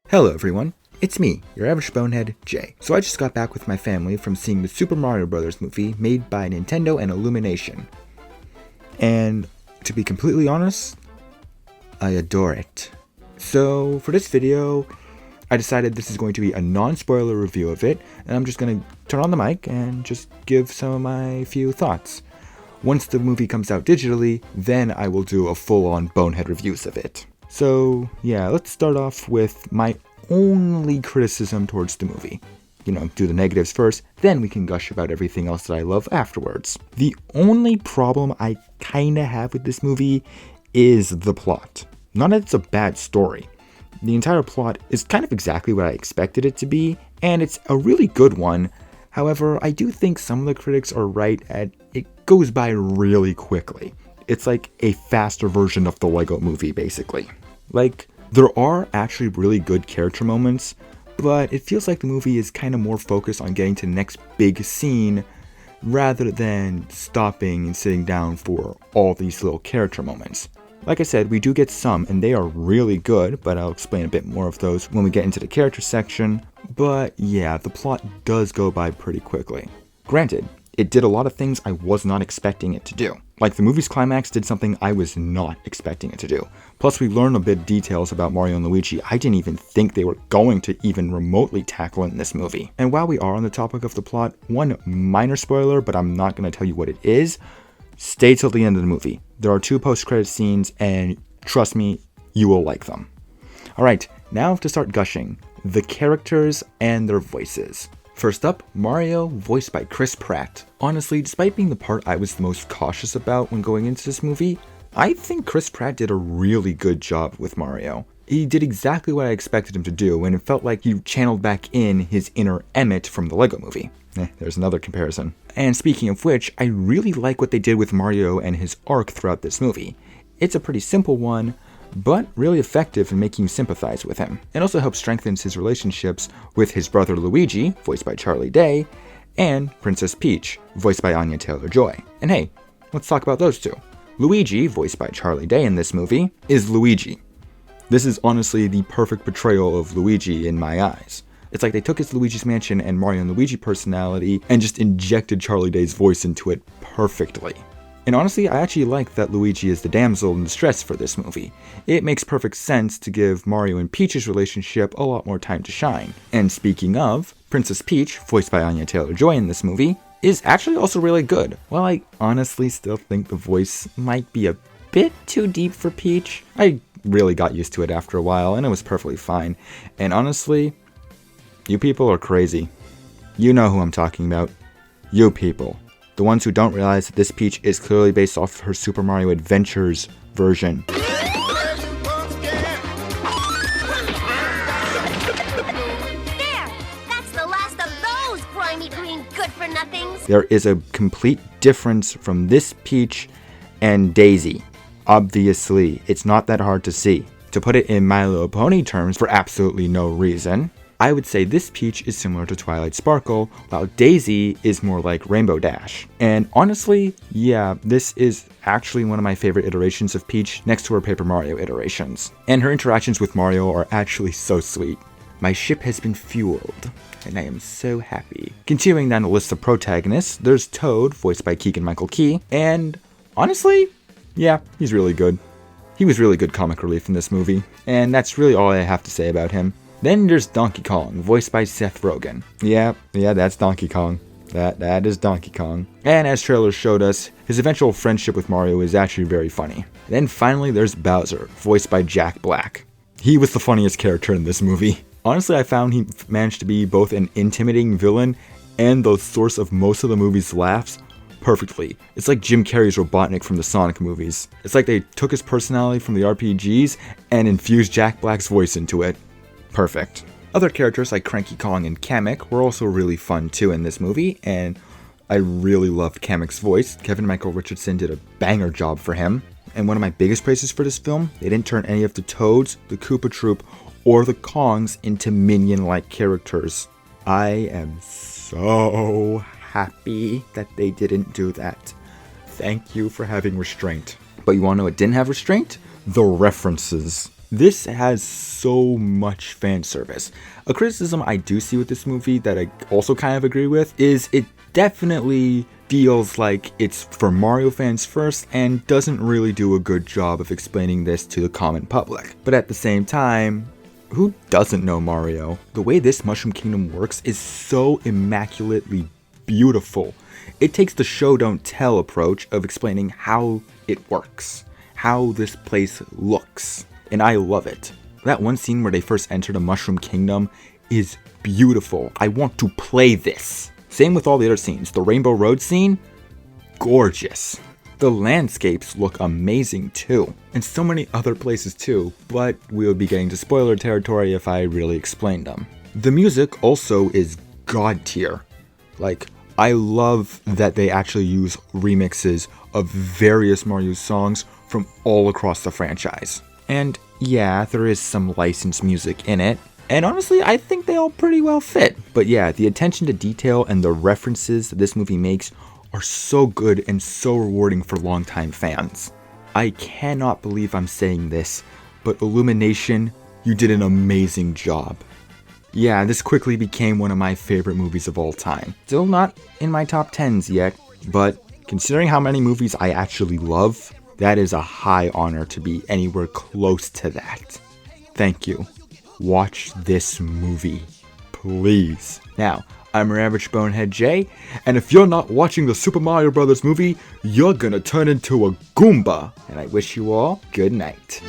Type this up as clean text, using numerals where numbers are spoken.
Hello everyone, it's me, your average bonehead, Jay. So I just got back with my family from seeing the Super Mario Bros. Movie made by Nintendo and Illumination. And to be completely honest, I adore it. So for this video, I decided this is going to be a non-spoiler review of it, and I'm just going to turn on the mic and just give some of my few thoughts. Once the movie comes out digitally, then I will do a full-on bonehead reviews of it. So yeah, let's start off with my only criticism towards the movie. Do the negatives first, then we can gush about everything else that I love afterwards. The only problem I kinda have with this movie is the plot. Not that it's a bad story. The entire plot is kind of exactly what I expected it to be, and it's a really good one. However, I do think some of the critics are right at it goes by really quickly. It's like a faster version of the Lego movie, basically. Like, there are actually really good character moments, but it feels like the movie is kind of more focused on getting to the next big scene rather than stopping and sitting down for all these little character moments. Like I said, we do get some, and they are really good, but I'll explain a bit more of those when we get into the character section. But yeah, the plot does go by pretty quickly. Granted, it did a lot of things I was not expecting it to do. Like, the movie's climax did something I was not expecting it to do. Plus, we learn a bit of details about Mario and Luigi I didn't even think they were going to even remotely tackle in this movie. And while we are on the topic of the plot, one minor spoiler, but I'm not going to tell you what it is, stay till the end of the movie. There are 2 post-credit scenes, and trust me, you will like them. Alright, now to start gushing. The characters and their voices. First up, Mario, voiced by Chris Pratt. Honestly, despite being the part I was the most cautious about when going into this movie, I think Chris Pratt did a really good job with Mario. He did exactly what I expected him to do, and it felt like he channeled back in his inner Emmett from the Lego movie. There's another comparison. And speaking of which, I really like what they did with Mario and his arc throughout this movie. It's a pretty simple one, but really effective in making you sympathize with him. It also helps strengthen his relationships with his brother Luigi, voiced by Charlie Day, and Princess Peach, voiced by Anya Taylor-Joy. And hey, let's talk about those two. Luigi, voiced by Charlie Day in this movie, is Luigi. This is honestly the perfect portrayal of Luigi in my eyes. It's like they took his Luigi's Mansion and Mario and Luigi personality and just injected Charlie Day's voice into it perfectly. And honestly, I actually like that Luigi is the damsel in distress for this movie. It makes perfect sense to give Mario and Peach's relationship a lot more time to shine. And speaking of, Princess Peach, voiced by Anya Taylor-Joy in this movie, is actually also really good. While I honestly still think the voice might be a bit too deep for Peach, I really got used to it after a while, and it was perfectly fine. And honestly, you people are crazy. You know who I'm talking about. You people. The ones who don't realize that this Peach is clearly based off her Super Mario Adventures version. There! That's the last of those grimy green good-for-nothings! There is a complete difference from this Peach and Daisy. Obviously, it's not that hard to see. To put it in My Little Pony terms, for absolutely no reason, I would say this Peach is similar to Twilight Sparkle, while Daisy is more like Rainbow Dash. And honestly, yeah, this is actually one of my favorite iterations of Peach next to her Paper Mario iterations. And her interactions with Mario are actually so sweet. My ship has been fueled, and I am so happy. Continuing down the list of protagonists, there's Toad, voiced by Keegan-Michael Key, and honestly, yeah, he's really good. He was really good comic relief in this movie, and that's really all I have to say about him. Then there's Donkey Kong, voiced by Seth Rogen. Yeah, that's Donkey Kong. That is Donkey Kong. And as trailers showed us, his eventual friendship with Mario is actually very funny. Then finally there's Bowser, voiced by Jack Black. He was the funniest character in this movie. Honestly, I found he managed to be both an intimidating villain and the source of most of the movie's laughs perfectly. It's like Jim Carrey's Robotnik from the Sonic movies. It's like they took his personality from the RPGs and infused Jack Black's voice into it. Perfect. Other characters like Cranky Kong and Kamek were also really fun too in this movie, and I really loved Kamek's voice. Kevin Michael Richardson did a banger job for him. And one of my biggest praises for this film, they didn't turn any of the Toads, the Koopa Troop, or the Kongs into minion-like characters. I am so happy that they didn't do that. Thank you for having restraint. But you wanna know what didn't have restraint? The references. This has so much fan service. A criticism I do see with this movie that I also kind of agree with is it definitely feels like it's for Mario fans first and doesn't really do a good job of explaining this to the common public. But at the same time, who doesn't know Mario? The way this Mushroom Kingdom works is so immaculately beautiful. It takes the show don't tell approach of explaining how it works, how this place looks, and I love it. That one scene where they first enter the Mushroom Kingdom is beautiful. I want to play this. Same with all the other scenes. The Rainbow Road scene, gorgeous. The landscapes look amazing too, and so many other places too, but we'll be getting to spoiler territory if I really explain them. The music also is god tier. Like, I love that they actually use remixes of various Mario songs from all across the franchise. And yeah, there is some licensed music in it, and honestly, I think they all pretty well fit. But yeah, the attention to detail and the references that this movie makes are so good and so rewarding for longtime fans. I cannot believe I'm saying this, but Illumination, you did an amazing job. Yeah, this quickly became one of my favorite movies of all time. Still not in my top 10s yet, but considering how many movies I actually love, that is a high honor to be anywhere close to that. Thank you. Watch this movie, please. Now, I'm your average bonehead Jay, and if you're not watching the Super Mario Bros. Movie, you're gonna turn into a Goomba. And I wish you all good night.